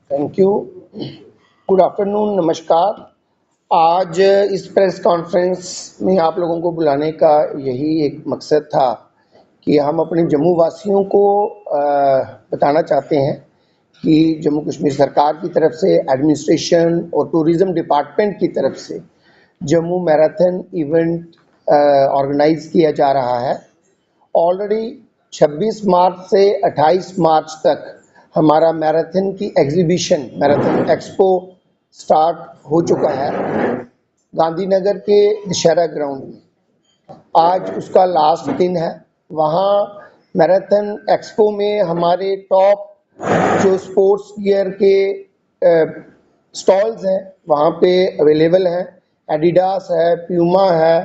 Thank you. Good afternoon, नमस्कार। आज इस प्रेस कॉन्फ्रेंस में आप लोगों को बुलाने का यही एक मकसद था कि हम अपने जम्मू वासियों को बताना चाहते हैं कि जम्मू कश्मीर सरकार की तरफ से, एडमिनिस्ट्रेशन और टूरिज़्म डिपार्टमेंट की तरफ से जम्मू मैराथन इवेंट ऑर्गेनाइज किया जा रहा है। ऑलरेडी 26 मार्च से 28 मार्च तक हमारा मैराथन की एग्जीबिशन, मैराथन एक्सपो स्टार्ट हो चुका है गांधीनगर के दशहरा ग्राउंड में। आज उसका लास्ट दिन है। वहाँ मैराथन एक्सपो में हमारे टॉप जो स्पोर्ट्स गियर के स्टॉल्स हैं वहाँ पे अवेलेबल हैं। एडिडास है, प्यूमा है,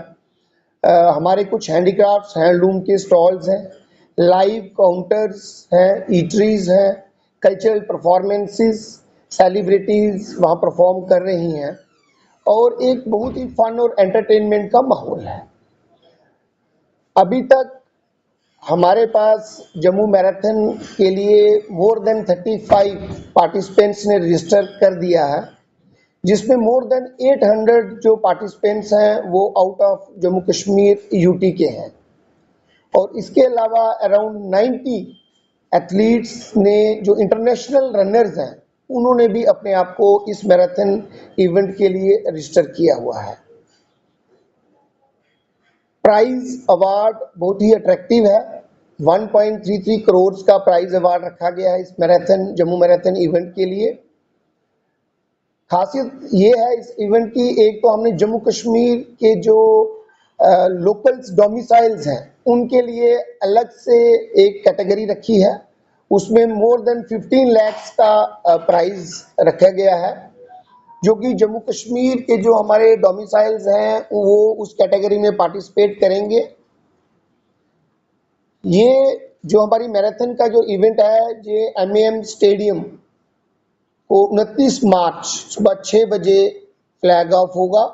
हमारे कुछ हैंडीक्राफ्ट्स, हैंडलूम के स्टॉल्स हैं, लाइव काउंटर्स हैं, ईटरीज हैं, कल्चरल परफॉर्मेंसेस, सेलिब्रिटीज़ वहाँ परफॉर्म कर रही हैं और एक बहुत ही फन और एंटरटेनमेंट का माहौल है। अभी तक हमारे पास जम्मू मैराथन के लिए मोर देन 35 पार्टिसिपेंट्स ने रजिस्टर कर दिया है, जिसमें मोर देन 800 जो पार्टिसिपेंट्स हैं वो out of Jammu Kashmir UT के हैं और इसके अलावा अराउंड 90 एथलीट्स ने जो इंटरनेशनल रनर्स हैं उन्होंने भी अपने आप को इस मैराथन इवेंट के लिए रजिस्टर किया हुआ है। प्राइज अवार्ड बहुत ही अट्रैक्टिव है। 1.33 करोड़ का प्राइज अवार्ड रखा गया है इस मैराथन, जम्मू मैराथन इवेंट के लिए। खासियत ये है इस इवेंट की, एक तो हमने जम्मू कश्मीर के जो लोकल्स डोमिसाइल्स हैं उनके लिए अलग से एक कैटेगरी रखी है। उसमें मोर देन 15 लाख का प्राइज रखा गया है, जो कि जम्मू कश्मीर के जो हमारे डोमिसाइल्स हैं वो उस कैटेगरी में पार्टिसिपेट करेंगे। ये जो हमारी मैराथन का जो इवेंट है ये एमएएम स्टेडियम को 29 मार्च सुबह 6 बजे फ्लैग ऑफ होगा।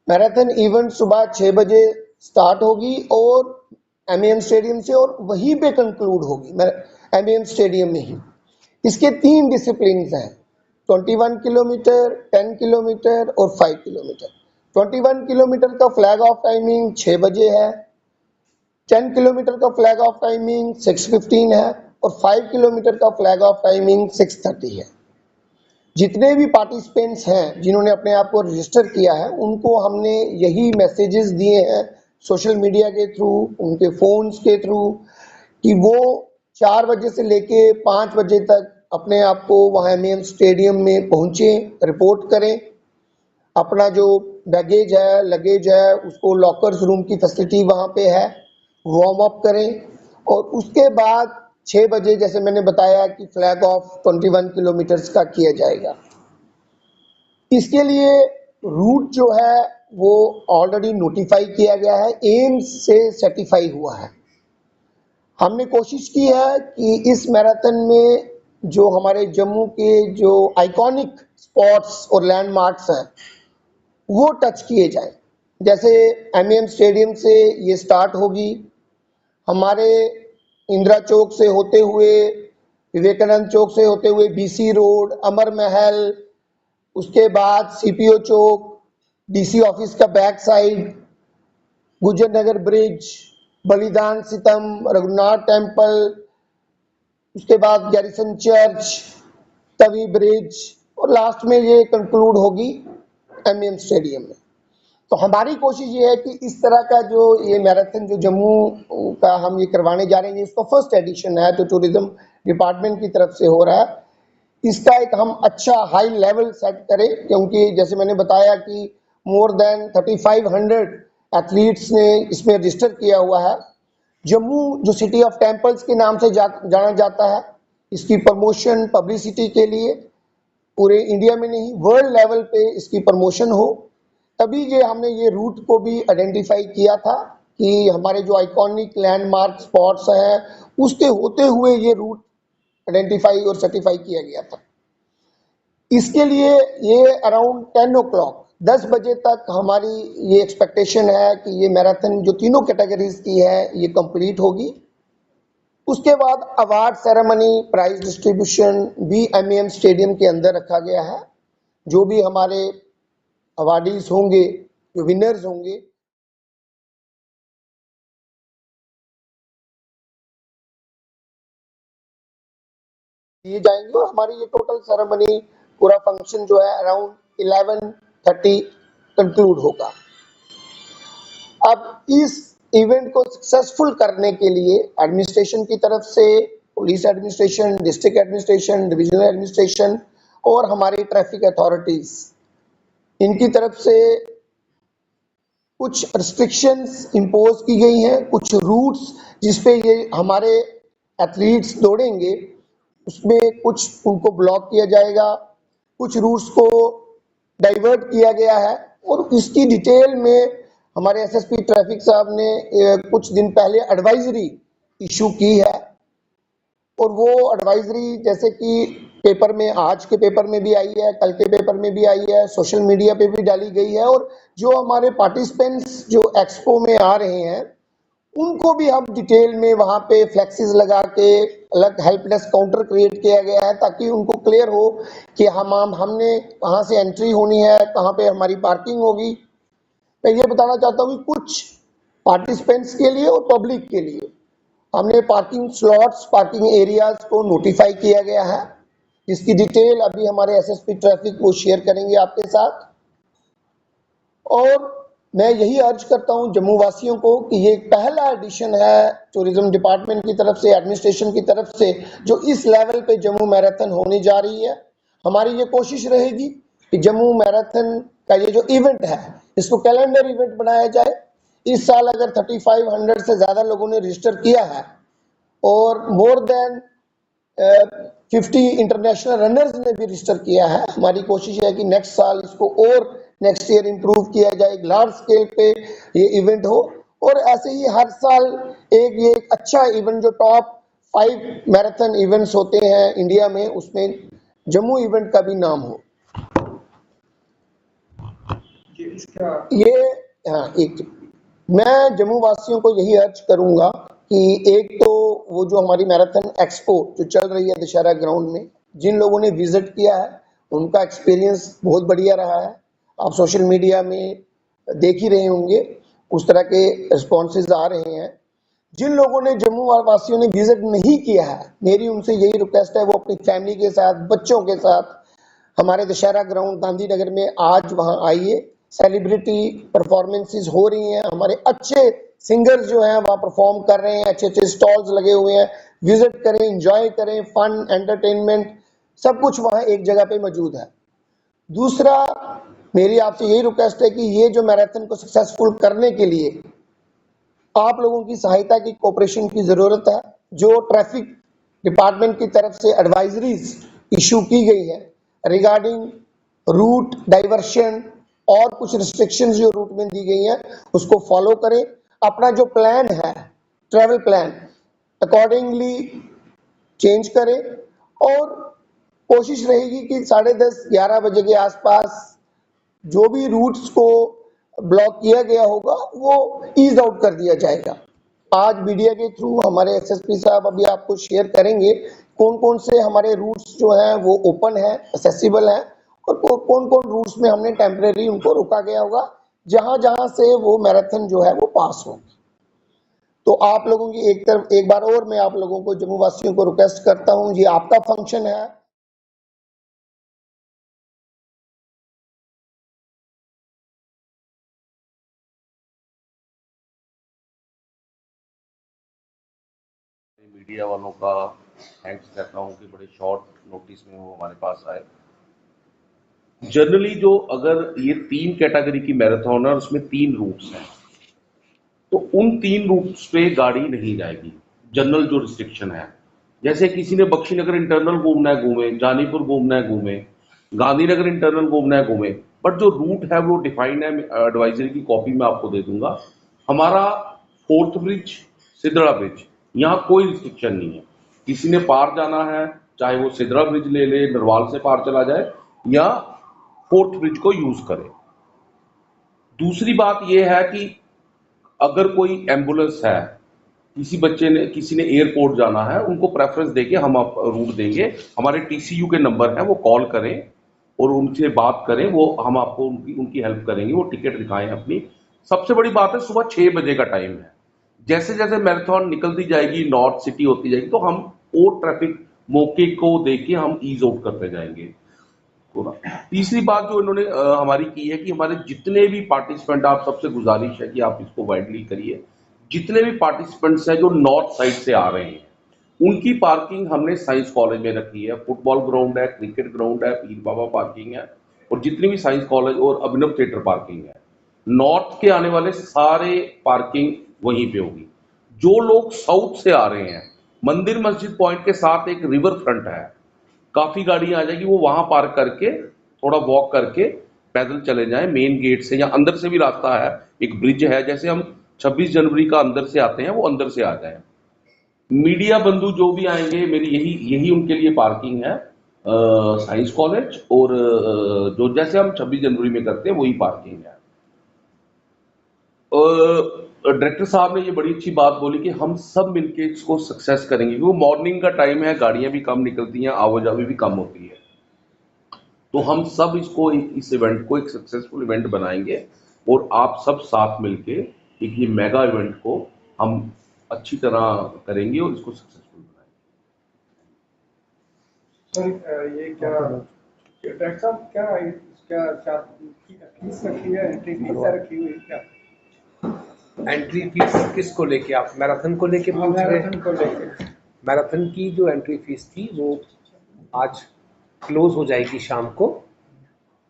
मैराथन इवेंट सुबह 6 बजे स्टार्ट होगी और एमएएम स्टेडियम से और वहीं पे कंक्लूड होगी एमएएम स्टेडियम में ही। इसके 3 डिसिप्लिन हैं, 21 किलोमीटर, 10 किलोमीटर और 5 किलोमीटर। 21 किलोमीटर का फ्लैग ऑफ टाइमिंग 6 बजे है, 10 किलोमीटर का फ्लैग ऑफ टाइमिंग 6:15 है और 5 किलोमीटर का फ्लैग ऑफ टाइमिंग 6:30 है। जितने भी पार्टिसिपेंट्स हैं जिन्होंने अपने आप को रजिस्टर किया है उनको हमने यही मैसेजेस दिए हैं सोशल मीडिया के थ्रू, उनके फ़ोन्स के थ्रू, कि वो 4 बजे से लेके 5 बजे तक अपने आप को वहाँ एमएएम स्टेडियम में पहुँचें, रिपोर्ट करें। अपना जो बैगेज है, लगेज है, उसको लॉकर्स रूम की फैसिलिटी वहाँ पे है, वार्म अप करें और उसके बाद 6 बजे जैसे मैंने बताया कि फ्लैग ऑफ 21 किलोमीटर्स का किया जाएगा। इसके लिए रूट जो है वो ऑलरेडी नोटिफाई किया गया है, एम्स से सर्टिफाई हुआ है। हमने कोशिश की है कि इस मैराथन में जो हमारे जम्मू के जो आइकॉनिक स्पॉट्स और लैंडमार्क्स हैं वो टच किए जाएं। जैसे एमएएम स्टेडियम से ये स्टार्ट होगी, हमारे इंदिरा चौक से होते हुए, विवेकानंद चौक से होते हुए बीसी रोड, अमर महल, उसके बाद सीपीओ चौक, डीसी ऑफिस का बैक साइड, गुजर नगर ब्रिज, बलिदान सितम, रघुनाथ टेम्पल, उसके बाद गैरिसन चर्च, तवी ब्रिज और लास्ट में ये कंक्लूड होगी एमएएम स्टेडियम में। तो हमारी कोशिश ये है कि इस तरह का जो ये मैराथन जो जम्मू का हम ये करवाने जा रहे हैं, इसका फर्स्ट एडिशन है तो टूरिज्म डिपार्टमेंट की तरफ से हो रहा है। इसका एक हम अच्छा हाई लेवल सेट करें, क्योंकि जैसे मैंने बताया कि मोर देन 3500 एथलीट्स ने इसमें रजिस्टर किया हुआ है। जम्मू जो सिटी ऑफ टेम्पल्स के नाम से जाना जाता है, इसकी प्रमोशन पब्लिसिटी के लिए पूरे इंडिया में नहीं वर्ल्ड लेवल पे इसकी प्रमोशन हो, तभी ये हमने ये रूट को भी आइडेंटिफाई किया था कि हमारे जो आइकॉनिक लैंडमार्क स्पॉट्स हैं उसके होते हुए ये रूट आइडेंटिफाई और सर्टिफाई किया गया था। इसके लिए ये अराउंड 10 ओ क्लॉक 10 बजे तक हमारी ये एक्सपेक्टेशन है कि ये मैराथन जो तीनों कैटेगरीज की है ये कंप्लीट होगी। उसके बाद अवार्ड सेरेमनी, प्राइज डिस्ट्रीब्यूशन भी एमएएम स्टेडियम के अंदर रखा गया है। जो भी हमारे अवार्डीज होंगे, जो विनर्स होंगे, दिए जाएंगे और हमारी ये टोटल सेरेमनी, पूरा फंक्शन जो है अराउंड 11:30 कंक्लूड होगा। अब इस इवेंट को सक्सेसफुल करने के लिए एडमिनिस्ट्रेशन की तरफ से, police administration, district administration, divisional administration और हमारी ट्रैफिक अथॉरिटीज, इनकी तरफ से कुछ रिस्ट्रिक्शंस इम्पोज की गई हैं। कुछ रूट्स जिसपे ये हमारे एथलीट्स दौड़ेंगे, उसमें कुछ उनको ब्लॉक किया जाएगा, कुछ रूट्स को डाइवर्ट किया गया है और इसकी डिटेल में हमारे एसएसपी ट्रैफिक साहब ने कुछ दिन पहले एडवाइजरी इशू की है और वो एडवाइजरी जैसे कि पेपर में, आज के पेपर में भी आई है, कल के पेपर में भी आई है, सोशल मीडिया पे भी डाली गई है और जो हमारे पार्टिसिपेंट्स जो एक्सपो में आ रहे हैं उनको भी हम डिटेल में वहां पे फ्लेक्सीज लगा के अलग हेल्प डेस्क काउंटर क्रिएट किया गया है ताकि उनको क्लियर हो कि हमने कहाँ से एंट्री होनी है, कहाँ पे हमारी पार्किंग होगी। मैं ये बताना चाहता हूँ कि कुछ पार्टिसिपेंट्स के लिए और पब्लिक के लिए हमने पार्किंग स्लॉट्स, पार्किंग एरियाज को नोटिफाई किया गया है, जिसकी डिटेल अभी हमारे एसएसपी ट्रैफिक वो शेयर करेंगे आपके साथ। और मैं यही अर्ज करता हूं जम्मू वासियों को कि ये पहला एडिशन है टूरिज्म डिपार्टमेंट की तरफ से, एडमिनिस्ट्रेशन की तरफ से, जो इस लेवल पे जम्मू मैराथन होने जा रही है। हमारी ये कोशिश रहेगी कि जम्मू मैराथन का ये जो इवेंट है इसको कैलेंडर इवेंट बनाया जाए। इस साल अगर 3500 से ज्यादा लोगों ने रजिस्टर किया है और मोर देन 50 इंटरनेशनल रनर्स ने भी रजिस्टर किया है, हमारी कोशिश है कि नेक्स्ट साल इसको और नेक्स्ट ईयर इंप्रूव किया जाए, लार्ज स्केल पे ये इवेंट हो और ऐसे ही हर साल ये अच्छा इवेंट, जो टॉप 5 मैराथन इवेंट्स होते हैं इंडिया में, उसमें जम्मू इवेंट का भी नाम हो। ये हाँ, मैं जम्मू वासियों को यही अर्ज करूंगा कि एक तो वो जो हमारी मैराथन एक्सपो जो चल रही है दशहरा ग्राउंड में, जिन लोगों ने विजिट किया है उनका एक्सपीरियंस बहुत बढ़िया रहा है। आप सोशल मीडिया में देख ही रहे होंगे, उस तरह के रिस्पॉन्सेज आ रहे हैं। जिन लोगों ने, जम्मू वासियों ने विजिट नहीं किया है, मेरी उनसे यही रिक्वेस्ट है वो अपनी फैमिली के साथ, बच्चों के साथ हमारे दशहरा ग्राउंड गांधीनगर में आज वहां आइए। सेलिब्रिटी परफॉर्मेंसेस हो रही हैं, हमारे अच्छे सिंगर्स जो हैं वहां परफॉर्म कर रहे हैं, अच्छे अच्छे स्टॉल्स लगे हुए हैं, विजिट करें, एंजॉय करें, फन, एंटरटेनमेंट सब कुछ वहां एक जगह पे मौजूद है। दूसरा, मेरी आपसे यही रिक्वेस्ट है कि ये जो मैराथन को सक्सेसफुल करने के लिए आप लोगों की सहायता की, कोऑपरेशन की जरूरत है। जो ट्रैफिक डिपार्टमेंट की तरफ से एडवाइजरीज इशू की गई है रिगार्डिंग रूट डाइवर्शन और कुछ रिस्ट्रिक्शंस जो रूट में दी गई हैं, उसको फॉलो करें। अपना जो प्लान है, ट्रैवल प्लान, अकॉर्डिंगली चेंज करें और कोशिश रहेगी कि 10:30-11 बजे के आसपास जो भी रूट्स को ब्लॉक किया गया होगा वो ईज आउट कर दिया जाएगा। आज मीडिया के थ्रू हमारे एसएसपी साहब अभी आपको शेयर करेंगे कौन कौन से हमारे रूट्स जो हैं वो ओपन है, एक्सेसिबल है और कौन कौन रूट्स में हमने टेम्परेरी उनको रोका गया होगा, जहां जहां से वो मैराथन जो है वो पास होगी। तो आप लोगों की एक बार और मैं आप लोगों को, जम्मू वासियों को रिक्वेस्ट करता हूं, ये आपका फंक्शन है। मीडिया वालों का थैंक्स कहता हूँ कि बड़े शॉर्ट नोटिस में वो हमारे पास आए। जनरली जो अगर ये 3 कैटेगरी की मैराथन है, उसमें 3 रूट्स हैं, तो उन 3 रूट्स पे गाड़ी नहीं जाएगी। जनरल जो रिस्ट्रिक्शन है, जैसे किसी ने बख्शीनगर इंटरनल घूमना है घूमे, जानीपुर घूमना है घूमे, गांधीनगर इंटरनल घूमना है घूमे, बट जो रूट है वो डिफाइंड है। एडवाइजरी की कॉपी मैं आपको दे दूंगा। हमारा फोर्थ ब्रिज, सिदड़ा ब्रिज, यहाँ कोई रिस्ट्रिक्शन नहीं है। किसी ने पार जाना है, चाहे वो सिदड़ा ब्रिज ले ले, नरवाल से पार चला जाए या फोर्थ ब्रिज को यूज करे। दूसरी बात यह है कि अगर कोई एम्बुलेंस है किसी ने एयरपोर्ट जाना है, उनको प्रेफरेंस देके हम आप रूट देंगे। हमारे टीसीयू के नंबर हैं, वो कॉल करें और उनसे बात करें, वो हम आपको उनकी उनकी हेल्प करेंगे, वो टिकट दिखाएं अपनी। सबसे बड़ी बात है सुबह 6 बजे का टाइम है। जैसे जैसे मैराथन निकलती जाएगी, नॉर्थ सिटी होती जाएगी, तो हम और ट्रैफिक मौके को देख के हम ईज आउट करते जाएंगे पूरा। तीसरी बात जो इन्होंने हमारी की है कि हमारे जितने भी पार्टिसिपेंट, आप सबसे गुजारिश है कि आप इसको वाइडली करिए, जितने भी पार्टिसिपेंट्स हैं जो नॉर्थ साइड से आ रहे हैं, उनकी पार्किंग हमने साइंस कॉलेज में रखी है। फुटबॉल ग्राउंड है, क्रिकेट ग्राउंड है, पीर बाबा पार्किंग है, और जितनी भी साइंस कॉलेज और अभिनव थिएटर पार्किंग है, नॉर्थ के आने वाले सारे पार्किंग वहीं पे होगी। जो लोग साउथ से आ रहे हैं, मंदिर मस्जिद पॉइंट के साथ एक रिवर फ्रंट है, काफी गाड़ियां आ जाएगी, वो वहां पार्क करके थोड़ा वॉक करके पैदल चले जाएं मेन गेट से, या अंदर से भी रास्ता है, एक ब्रिज है, जैसे हम 26 जनवरी का अंदर से आते हैं वो अंदर से आ जाएं। मीडिया बंधु जो भी आएंगे, मेरी यही यही उनके लिए पार्किंग है, साइंस कॉलेज, और जो जैसे हम 26 जनवरी में करते हैं वही पार्किंग है। डायरेक्टर साहब ने ये बड़ी अच्छी बात बोली कि हम सब मिलके इसको सक्सेस करेंगे, क्योंकि मॉर्निंग का टाइम है, गाड़ियां भी कम निकलती हैं, आवाजाही भी कम होती है, तो हम सब इसको इस इवेंट को एक सक्सेसफुल इवेंट बनाएंगे, और आप सब साथ मिलके एक ये मेगा इवेंट को हम अच्छी तरह करेंगे और इसको सक्सेसफुल बनाएंगे। सर ये क्या डायरेक्टर साहब, क्या इसका फीस रखी है, एंट्री फीस रखी हुई क्या? एंट्री फीस किसको लेके, आप मैराथन को लेके पूछ रहे हैं? मैराथन को लेके मैराथन की जो एंट्री फीस थी वो आज क्लोज हो जाएगी शाम को।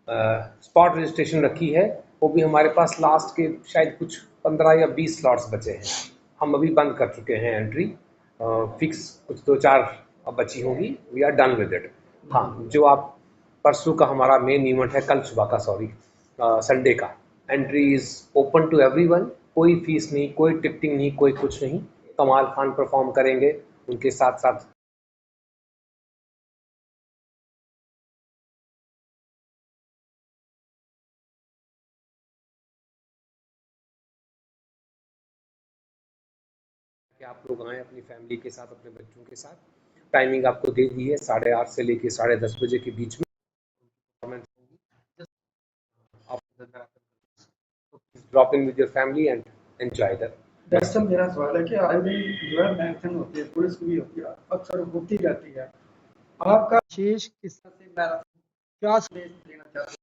स्पॉट रजिस्ट्रेशन रखी है, वो भी हमारे पास लास्ट के शायद कुछ 15 या 20 स्लॉट्स बचे हैं। हम अभी बंद कर चुके हैं एंट्री। फिक्स कुछ 2-4 अब बची होंगी, we are done with it. हाँ, जो आप परसों का हमारा मेन इवेंट है, कल सुबह का, सॉरी संडे का, entry is open to everyone. कोई फीस नहीं, कोई टिकटिंग नहीं, कोई कुछ नहीं। कमाल खान परफॉर्म करेंगे, उनके साथ साथ कि आप लोग आएँ अपनी फैमिली के साथ, अपने बच्चों के साथ। टाइमिंग आपको दे दी है 8:30 से लेके 10:30 बजे के बीच में परफॉर्मेंस होगी। Drop in with your family and enjoy that. दरअसल मेरा सवाल है कि आर्मी जो है मैराथन होती है, पुलिस की भी होती है, अक्सर होती रहती है, आपका विशेष किस तरह से मैराथन क्या संदेश देना चाहते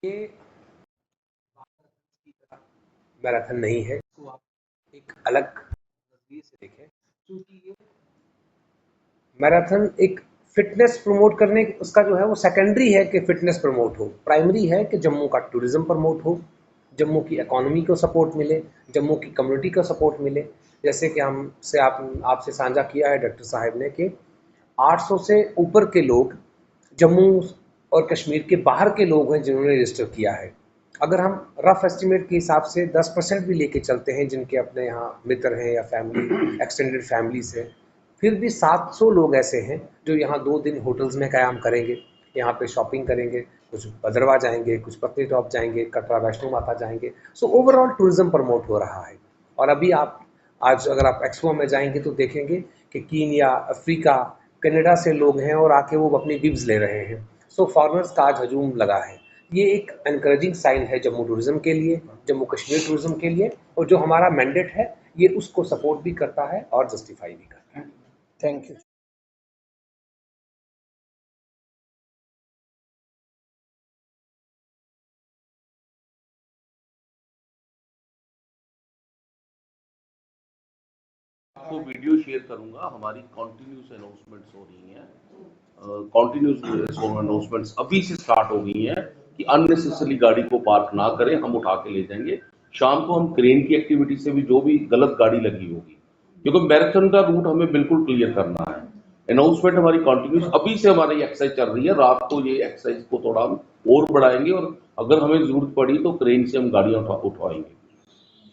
ये मैराथन नहीं है, इसको आप एक अलग नजरिए से देखें, क्योंकि ये मैराथन एक फिटनेस प्रमोट करने, उसका जो है वो सेकेंडरी है कि फिटनेस प्रमोट हो। प्राइमरी है कि जम्मू का टूरिज्म प्रमोट हो, जम्मू की इकोनॉमी को सपोर्ट मिले, जम्मू की कम्युनिटी को सपोर्ट मिले। जैसे कि आपसे साझा किया है डॉक्टर साहब ने कि 800 से ऊपर के लोग जम्मू और कश्मीर के बाहर के लोग हैं जिन्होंने रजिस्टर किया है। अगर हम रफ एस्टिमेट के हिसाब से 10% भी लेके चलते हैं जिनके अपने यहाँ मित्र हैं या फैमिली एक्सटेंडेड फैमिलीज हैं, फिर भी 700 लोग ऐसे हैं जो यहाँ 2 दिन होटल्स में क़याम करेंगे, यहाँ पे शॉपिंग करेंगे, कुछ भद्रवाह जाएंगे, कुछ पत्नीटॉप जाएंगे, कटरा वैष्णो माता जाएंगे। सो ओवरऑल टूरिज्म प्रमोट हो रहा है। और अभी आप आज अगर आप एक्सपो में जाएंगे तो देखेंगे कि कीनिया, अफ्रीका, कनाडा से लोग हैं और आके वो अपनी बिब्स ले रहे हैं। सो फॉरेनर्स का आज हजूम लगा है। ये एक एनकरेजिंग साइन है जम्मू टूरिज्म के लिए, जम्मू कश्मीर टूरिज्म के लिए, और जो हमारा मैंडेट है ये उसको सपोर्ट भी करता है और जस्टिफाई भी करता है। Thank you. आपको वीडियो शेयर करूंगा, हमारी कॉन्टिन्यूस अनाउंसमेंट्स हो रही हैं, कॉन्टिन्यूस अनाउंसमेंट्स अभी से स्टार्ट हो गई हैं कि अननेसेसरी गाड़ी को पार्क ना करें, हम उठा के ले जाएंगे। शाम को हम क्रेन की एक्टिविटी से भी जो भी गलत गाड़ी लगी होगी, क्योंकि मैराथन का रूट हमें बिल्कुल क्लियर करना है। अनाउंसमेंट हमारी कॉन्टिन्यूस अभी से हमारी एक्सरसाइज चल रही है, रात को ये एक्सरसाइज को थोड़ा हम और बढ़ाएंगे, और अगर हमें जरूरत पड़ी तो क्रेन से हम गाड़ियां उठवाएंगे।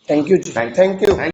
Thank you.